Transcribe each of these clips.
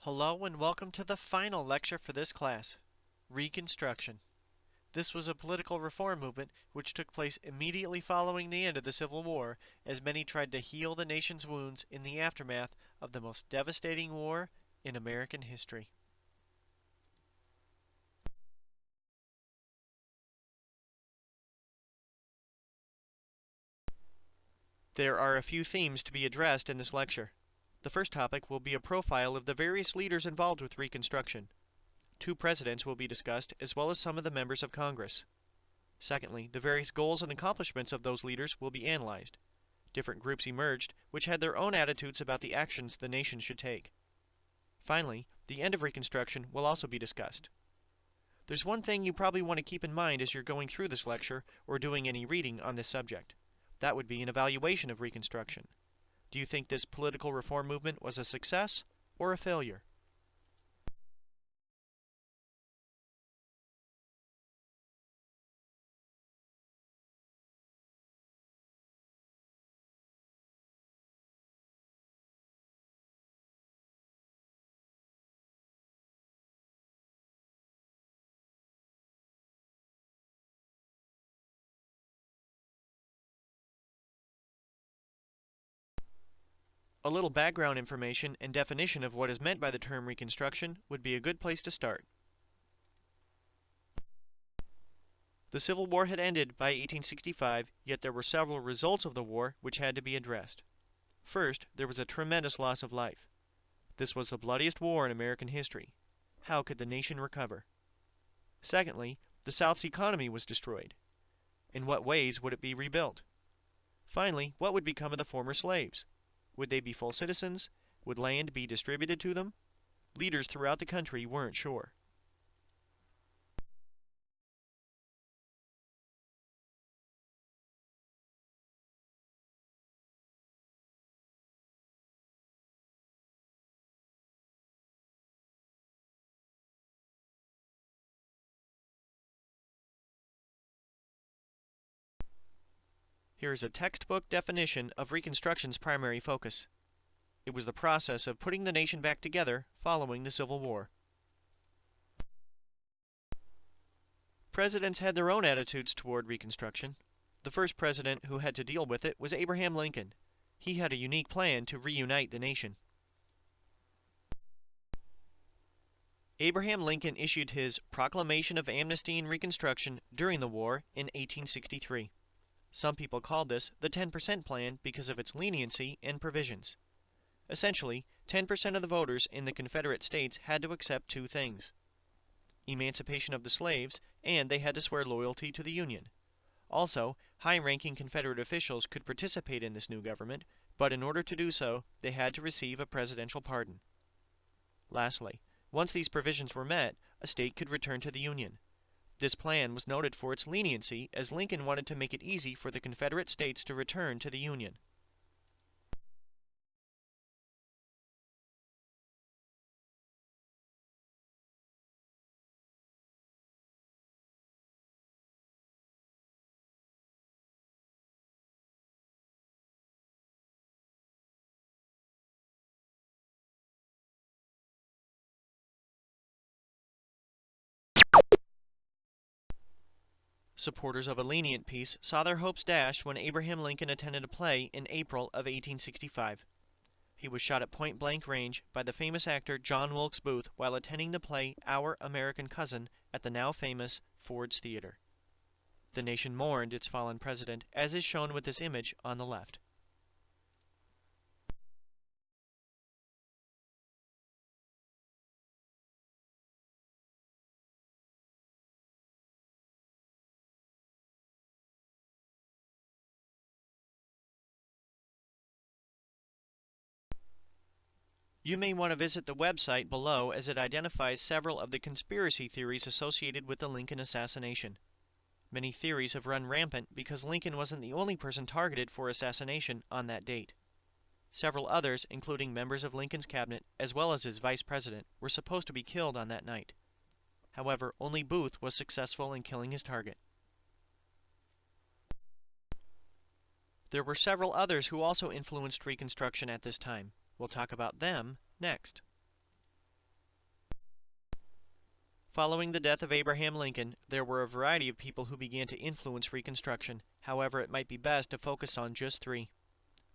Hello and welcome to the final lecture for this class, Reconstruction. This was a political reform movement which took place immediately following the end of the Civil War, as many tried to heal the nation's wounds in the aftermath of the most devastating war in American history. There are a few themes to be addressed in this lecture. The first topic will be a profile of the various leaders involved with Reconstruction. Two presidents will be discussed, as well as some of the members of Congress. Secondly, the various goals and accomplishments of those leaders will be analyzed. Different groups emerged, which had their own attitudes about the actions the nation should take. Finally, the end of Reconstruction will also be discussed. There's one thing you probably want to keep in mind as you're going through this lecture or doing any reading on this subject. That would be an evaluation of Reconstruction. Do you think this political reform movement was a success or a failure? A little background information and definition of what is meant by the term Reconstruction would be a good place to start. The Civil War had ended by 1865, yet there were several results of the war which had to be addressed. First, there was a tremendous loss of life. This was the bloodiest war in American history. How could the nation recover? Secondly, the South's economy was destroyed. In what ways would it be rebuilt? Finally, what would become of the former slaves? Would they be full citizens? Would land be distributed to them? Leaders throughout the country weren't sure. Here is a textbook definition of Reconstruction's primary focus. It was the process of putting the nation back together following the Civil War. Presidents had their own attitudes toward Reconstruction. The first president who had to deal with it was Abraham Lincoln. He had a unique plan to reunite the nation. Abraham Lincoln issued his Proclamation of Amnesty and Reconstruction during the war in 1863. Some people called this the 10% Plan because of its leniency and provisions. Essentially, 10% of the voters in the Confederate States had to accept two things: emancipation of the slaves, and they had to swear loyalty to the Union. Also, high-ranking Confederate officials could participate in this new government, but in order to do so, they had to receive a presidential pardon. Lastly, once these provisions were met, a state could return to the Union. This plan was noted for its leniency, as Lincoln wanted to make it easy for the Confederate States to return to the Union. Supporters of a lenient peace saw their hopes dashed when Abraham Lincoln attended a play in April of 1865. He was shot at point-blank range by the famous actor John Wilkes Booth while attending the play Our American Cousin at the now famous Ford's Theater. The nation mourned its fallen president, as is shown with this image on the left. You may want to visit the website below, as it identifies several of the conspiracy theories associated with the Lincoln assassination. Many theories have run rampant because Lincoln wasn't the only person targeted for assassination on that date. Several others, including members of Lincoln's cabinet as well as his vice president, were supposed to be killed on that night. However, only Booth was successful in killing his target. There were several others who also influenced Reconstruction at this time. We'll talk about them next. Following the death of Abraham Lincoln, there were a variety of people who began to influence Reconstruction. However, it might be best to focus on just three.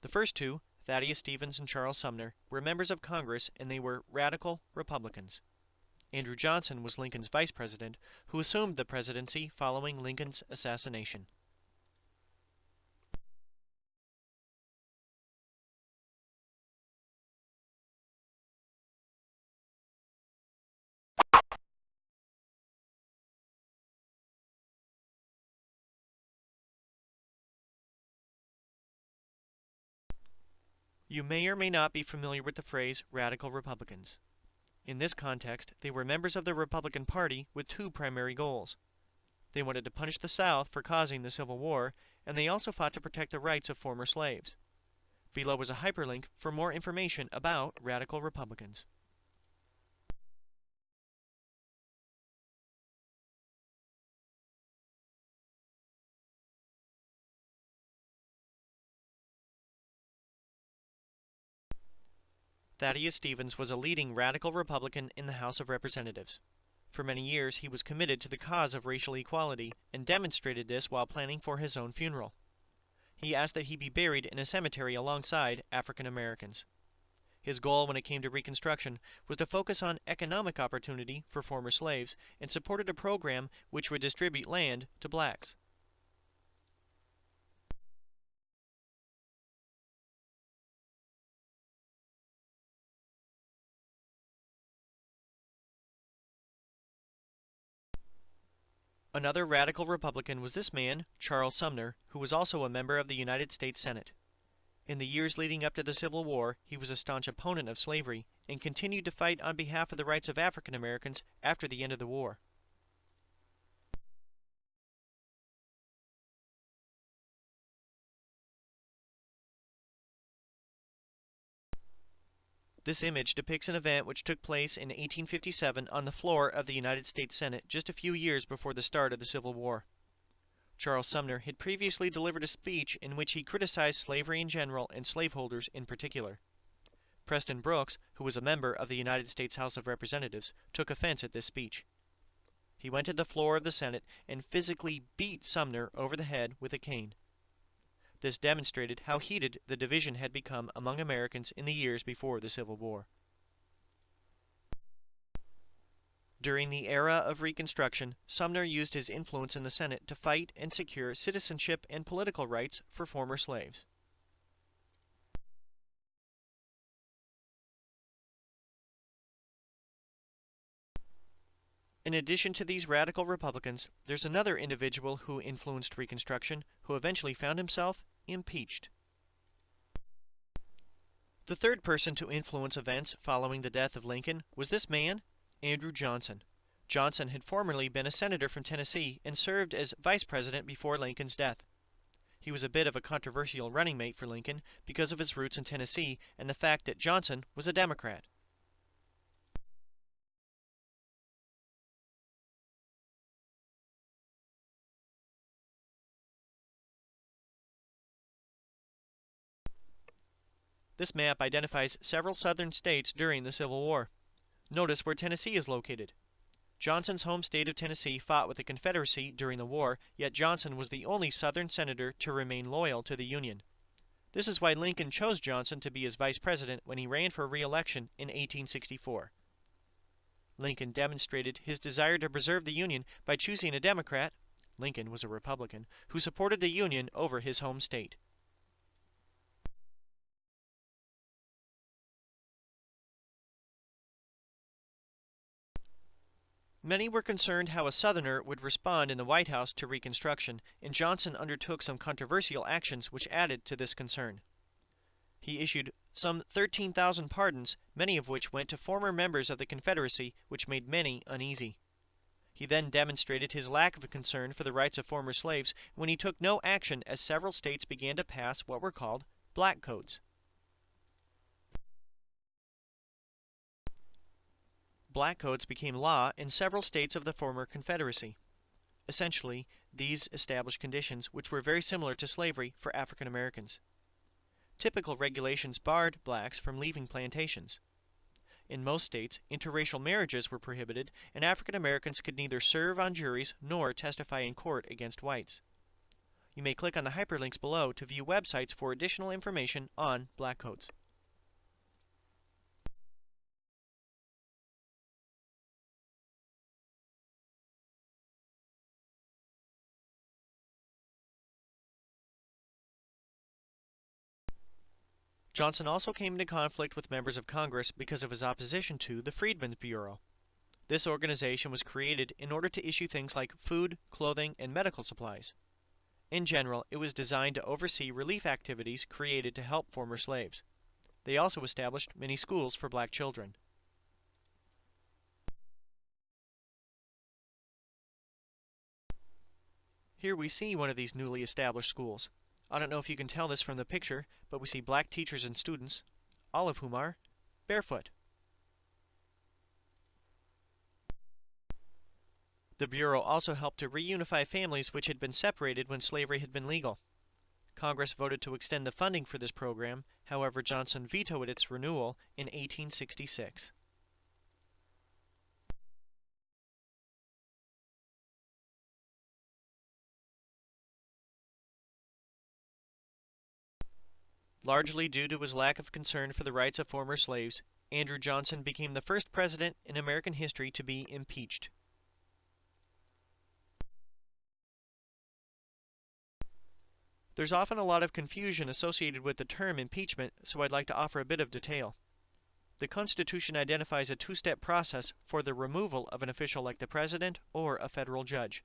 The first two, Thaddeus Stevens and Charles Sumner, were members of Congress, and they were radical Republicans. Andrew Johnson was Lincoln's vice president, who assumed the presidency following Lincoln's assassination. You may or may not be familiar with the phrase radical Republicans. In this context, they were members of the Republican Party with two primary goals. They wanted to punish the South for causing the Civil War, and they also fought to protect the rights of former slaves. Below is a hyperlink for more information about radical Republicans. Thaddeus Stevens was a leading radical Republican in the House of Representatives. For many years, he was committed to the cause of racial equality and demonstrated this while planning for his own funeral. He asked that he be buried in a cemetery alongside African Americans. His goal when it came to Reconstruction was to focus on economic opportunity for former slaves and supported a program which would distribute land to blacks. Another radical Republican was this man, Charles Sumner, who was also a member of the United States Senate. In the years leading up to the Civil War, he was a staunch opponent of slavery and continued to fight on behalf of the rights of African Americans after the end of the war. This image depicts an event which took place in 1857 on the floor of the United States Senate just a few years before the start of the Civil War. Charles Sumner had previously delivered a speech in which he criticized slavery in general and slaveholders in particular. Preston Brooks, who was a member of the United States House of Representatives, took offense at this speech. He went to the floor of the Senate and physically beat Sumner over the head with a cane. This demonstrated how heated the division had become among Americans in the years before the Civil War. During the era of Reconstruction, Sumner used his influence in the Senate to fight and secure citizenship and political rights for former slaves. In addition to these radical Republicans, there's another individual who influenced Reconstruction who eventually found himself impeached. The third person to influence events following the death of Lincoln was this man, Andrew Johnson. Johnson had formerly been a senator from Tennessee and served as vice president before Lincoln's death. He was a bit of a controversial running mate for Lincoln because of his roots in Tennessee and the fact that Johnson was a Democrat. This map identifies several southern states during the Civil War. Notice where Tennessee is located. Johnson's home state of Tennessee fought with the Confederacy during the war, yet Johnson was the only Southern senator to remain loyal to the Union. This is why Lincoln chose Johnson to be his vice president when he ran for re-election in 1864. Lincoln demonstrated his desire to preserve the Union by choosing a Democrat, Lincoln was a Republican, who supported the Union over his home state. Many were concerned how a Southerner would respond in the White House to Reconstruction, and Johnson undertook some controversial actions which added to this concern. He issued some 13,000 pardons, many of which went to former members of the Confederacy, which made many uneasy. He then demonstrated his lack of concern for the rights of former slaves when he took no action as several states began to pass what were called black codes. Black codes became law in several states of the former Confederacy. Essentially, these established conditions which were very similar to slavery for African Americans. Typical regulations barred blacks from leaving plantations. In most states, interracial marriages were prohibited, and African Americans could neither serve on juries nor testify in court against whites. You may click on the hyperlinks below to view websites for additional information on black codes. Johnson also came into conflict with members of Congress because of his opposition to the Freedmen's Bureau. This organization was created in order to issue things like food, clothing, and medical supplies. In general, it was designed to oversee relief activities created to help former slaves. They also established many schools for black children. Here we see one of these newly established schools. I don't know if you can tell this from the picture, but we see black teachers and students, all of whom are barefoot. The Bureau also helped to reunify families which had been separated when slavery had been legal. Congress voted to extend the funding for this program, however Johnson vetoed its renewal in 1866. Largely due to his lack of concern for the rights of former slaves, Andrew Johnson became the first president in American history to be impeached. There's often a lot of confusion associated with the term impeachment, so I'd like to offer a bit of detail. The Constitution identifies a two-step process for the removal of an official like the president or a federal judge.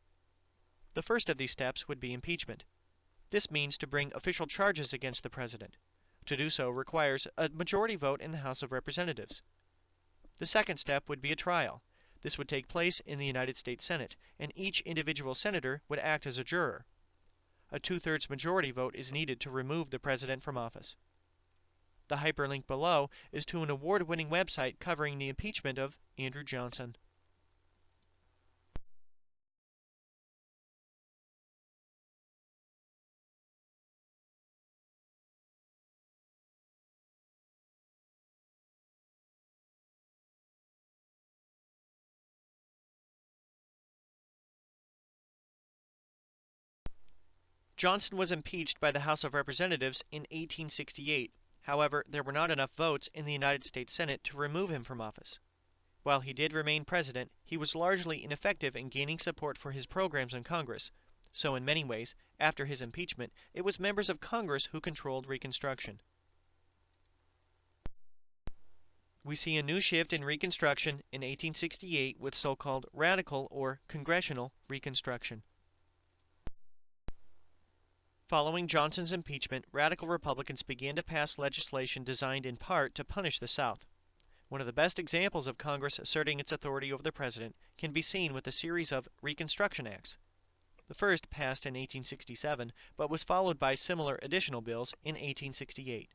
The first of these steps would be impeachment. This means to bring official charges against the president. To do so requires a majority vote in the House of Representatives. The second step would be a trial. This would take place in the United States Senate, and each individual senator would act as a juror. A two-thirds majority vote is needed to remove the president from office. The hyperlink below is to an award-winning website covering the impeachment of Andrew Johnson. Johnson was impeached by the House of Representatives in 1868. However, there were not enough votes in the United States Senate to remove him from office. While he did remain president, he was largely ineffective in gaining support for his programs in Congress. So in many ways, after his impeachment, it was members of Congress who controlled Reconstruction. We see a new shift in Reconstruction in 1868 with so-called radical or Congressional Reconstruction. Following Johnson's impeachment, radical Republicans began to pass legislation designed in part to punish the South. One of the best examples of Congress asserting its authority over the president can be seen with a series of Reconstruction Acts. The first passed in 1867, but was followed by similar additional bills in 1868.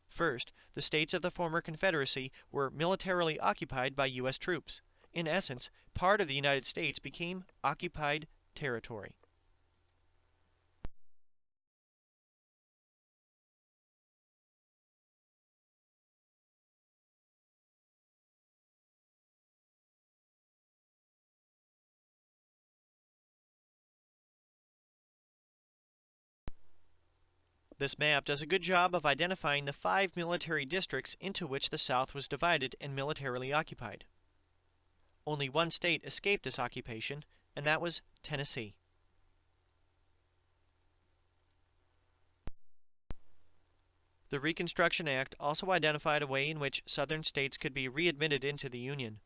First, the states of the former Confederacy were militarily occupied by U.S. troops. In essence, part of the United States became occupied territory. This map does a good job of identifying the 5 military districts into which the South was divided and militarily occupied. Only one state escaped this occupation, and that was Tennessee. The Reconstruction Act also identified a way in which Southern states could be readmitted into the Union.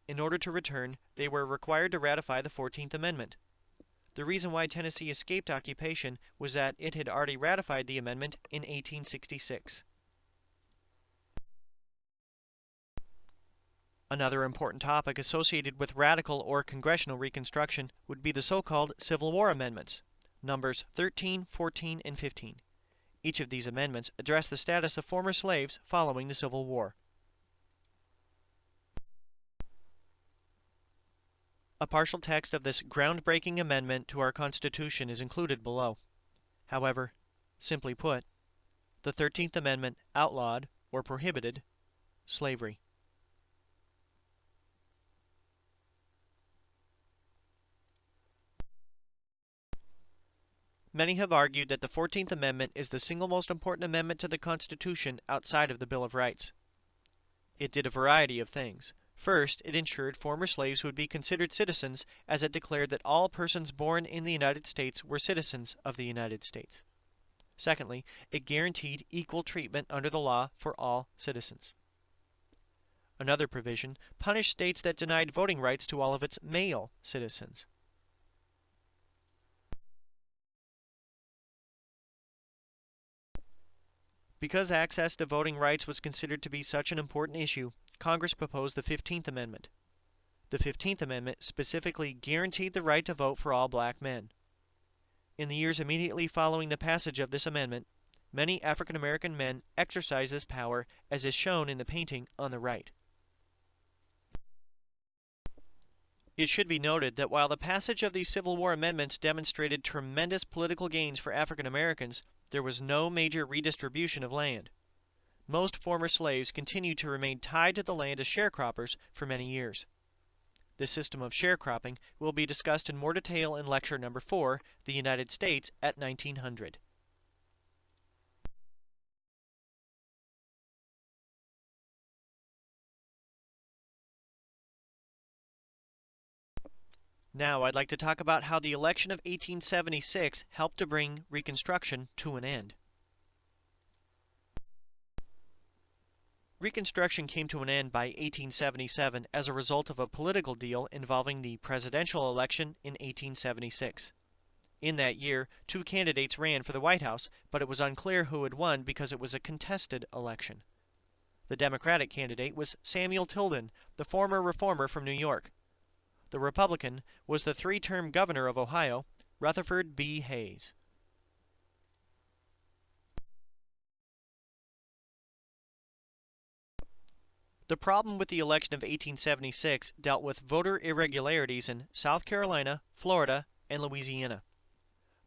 In order to return, they were required to ratify the 14th Amendment. The reason why Tennessee escaped occupation was that it had already ratified the amendment in 1866. Another important topic associated with radical or Congressional Reconstruction would be the so-called Civil War Amendments, numbers 13, 14, and 15. Each of these amendments address the status of former slaves following the Civil War. A partial text of this groundbreaking amendment to our Constitution is included below. However, simply put, the 13th Amendment outlawed, or prohibited, slavery. Many have argued that the 14th Amendment is the single most important amendment to the Constitution outside of the Bill of Rights. It did a variety of things. First, it ensured former slaves would be considered citizens, as it declared that all persons born in the United States were citizens of the United States. Secondly, it guaranteed equal treatment under the law for all citizens. Another provision punished states that denied voting rights to all of its male citizens. Because access to voting rights was considered to be such an important issue, Congress proposed the 15th Amendment. The 15th Amendment specifically guaranteed the right to vote for all black men. In the years immediately following the passage of this amendment, many African American men exercised this power, as is shown in the painting on the right. It should be noted that while the passage of these Civil War amendments demonstrated tremendous political gains for African Americans, there was no major redistribution of land. Most former slaves continued to remain tied to the land as sharecroppers for many years. This system of sharecropping will be discussed in more detail in lecture number 4, The United States at 1900. Now I'd like to talk about how the election of 1876 helped to bring Reconstruction to an end. Reconstruction came to an end by 1877 as a result of a political deal involving the presidential election in 1876. In that year, two candidates ran for the White House, but it was unclear who had won because it was a contested election. The Democratic candidate was Samuel Tilden, the former reformer from New York. The Republican was the three-term governor of Ohio, Rutherford B. Hayes. The problem with the election of 1876 dealt with voter irregularities in South Carolina, Florida, and Louisiana.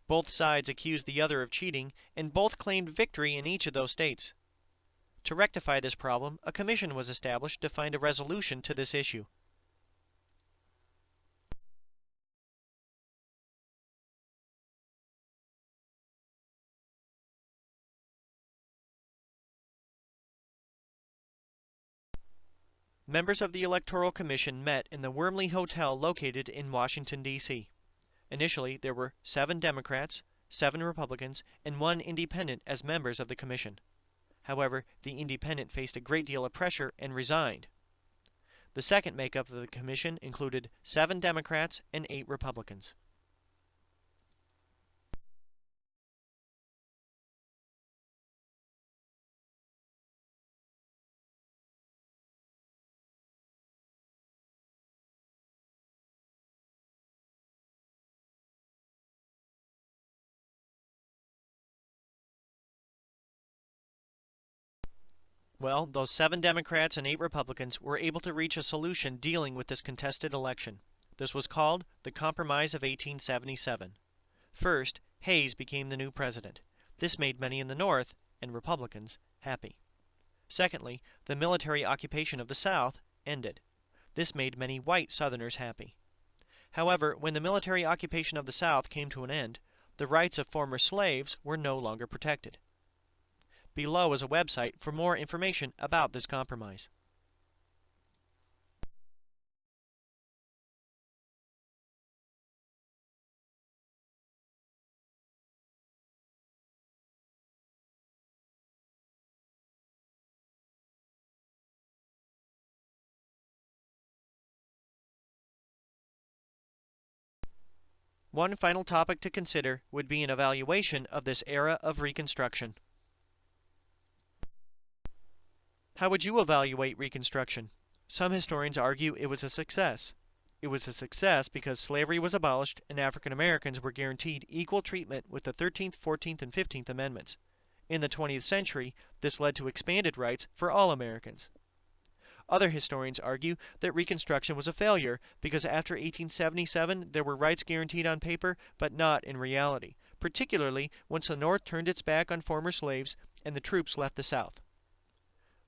Both sides accused the other of cheating, and both claimed victory in each of those states. To rectify this problem, a commission was established to find a resolution to this issue. Members of the Electoral Commission met in the Wormley Hotel located in Washington, D.C. Initially, there were 7 Democrats, 7 Republicans, and 1 Independent as members of the commission. However, the Independent faced a great deal of pressure and resigned. The second makeup of the commission included 7 Democrats and 8 Republicans. Well, those 7 Democrats and 8 Republicans were able to reach a solution dealing with this contested election. This was called the Compromise of 1877. First, Hayes became the new president. This made many in the North, and Republicans, happy. Secondly, the military occupation of the South ended. This made many white Southerners happy. However, when the military occupation of the South came to an end, the rights of former slaves were no longer protected. Below is a website for more information about this compromise. One final topic to consider would be an evaluation of this era of Reconstruction. How would you evaluate Reconstruction? Some historians argue it was a success. It was a success because slavery was abolished and African Americans were guaranteed equal treatment with the 13th, 14th, and 15th Amendments. In the 20th century, this led to expanded rights for all Americans. Other historians argue that Reconstruction was a failure because after 1877 there were rights guaranteed on paper but not in reality, particularly once the North turned its back on former slaves and the troops left the South.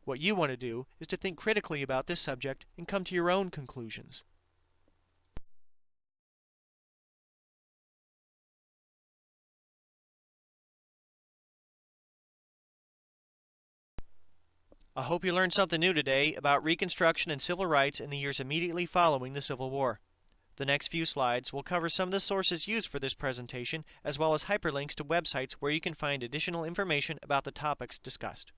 What you want to do is to think critically about this subject and come to your own conclusions. I hope you learned something new today about Reconstruction and civil rights in the years immediately following the Civil War. The next few slides will cover some of the sources used for this presentation, as well as hyperlinks to websites where you can find additional information about the topics discussed.